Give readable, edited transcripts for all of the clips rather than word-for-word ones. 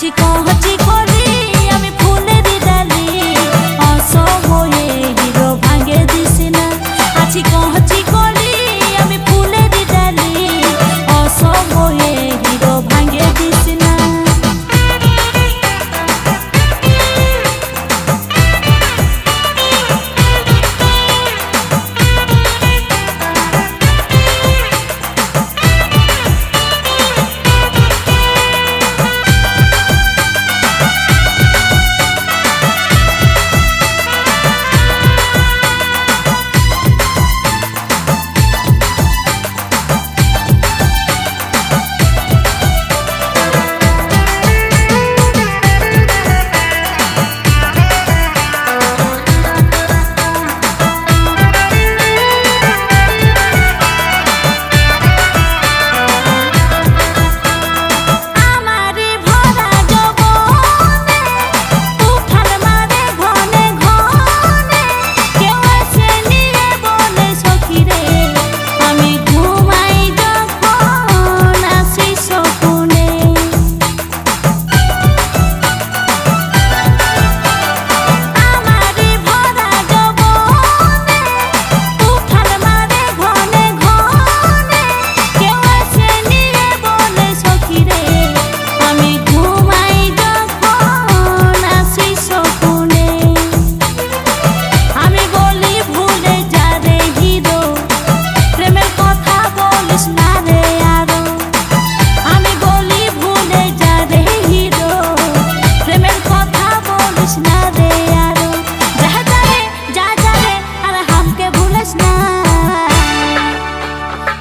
আছি কহচি করি আমি ফুলের ডালি অসময়ে হিরো ভাঙে দিস না আছি কহচি করি আমি ফুলের ডালি অসময়ে হিরো ভাঙে দিস না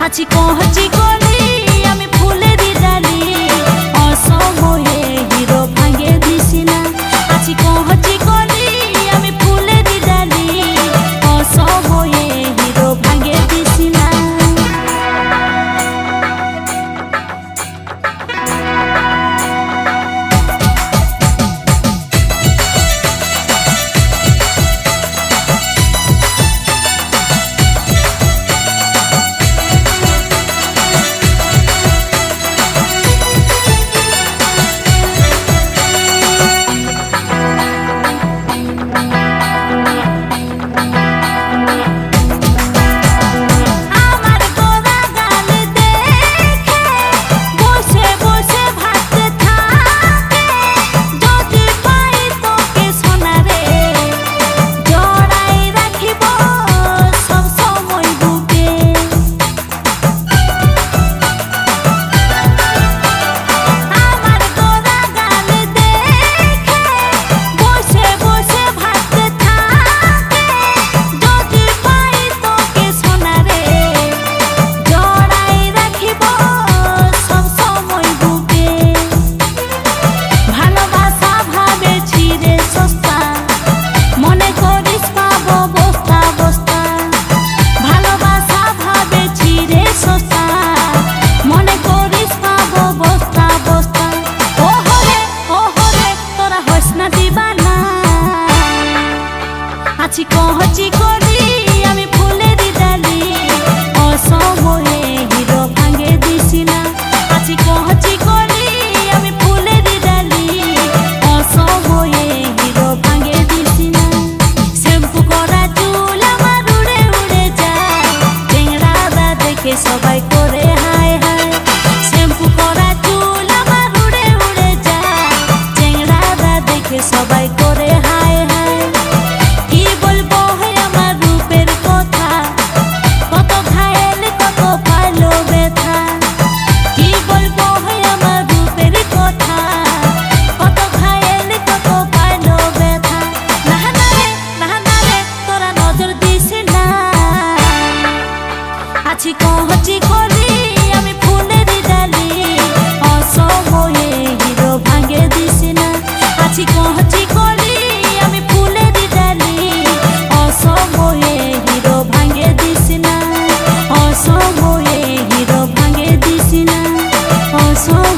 আছি কহচি করি আমি ফুলের ডালি অসময়ে হিরো ভাঙে দিস না আছি কহচি করি আমি ফুলের ডালি অসময়ে হিরো ভাঙে দিস না আছি কহচি করি আমি ফুলের ডালি অসময়ে হিরো ভাঙে দিস না আছি কহচি করি আমি ফুলের ডালি অসময়ে হিরো ভাঙে দিস না শ্যাম্পু করা চুল আমার উড়ে উড়ে যায় চেংড়াটা দেখে সবাই করে হায় হায় শ্যাম্পু করা চুল আমার উড়ে উড়ে যায় চেংড়াটা দেখে সবাই করে হায় হায় আছি কহচি করি আমি ফুলের ডালি অসময়ে হিরো ভাঙে দিস না আছি কহচি করি আমি ফুলের ডালি অসময়ে হিরো ভাঙে দিস না অসময়ে হিরো ভাঙে দিস না অসময়ে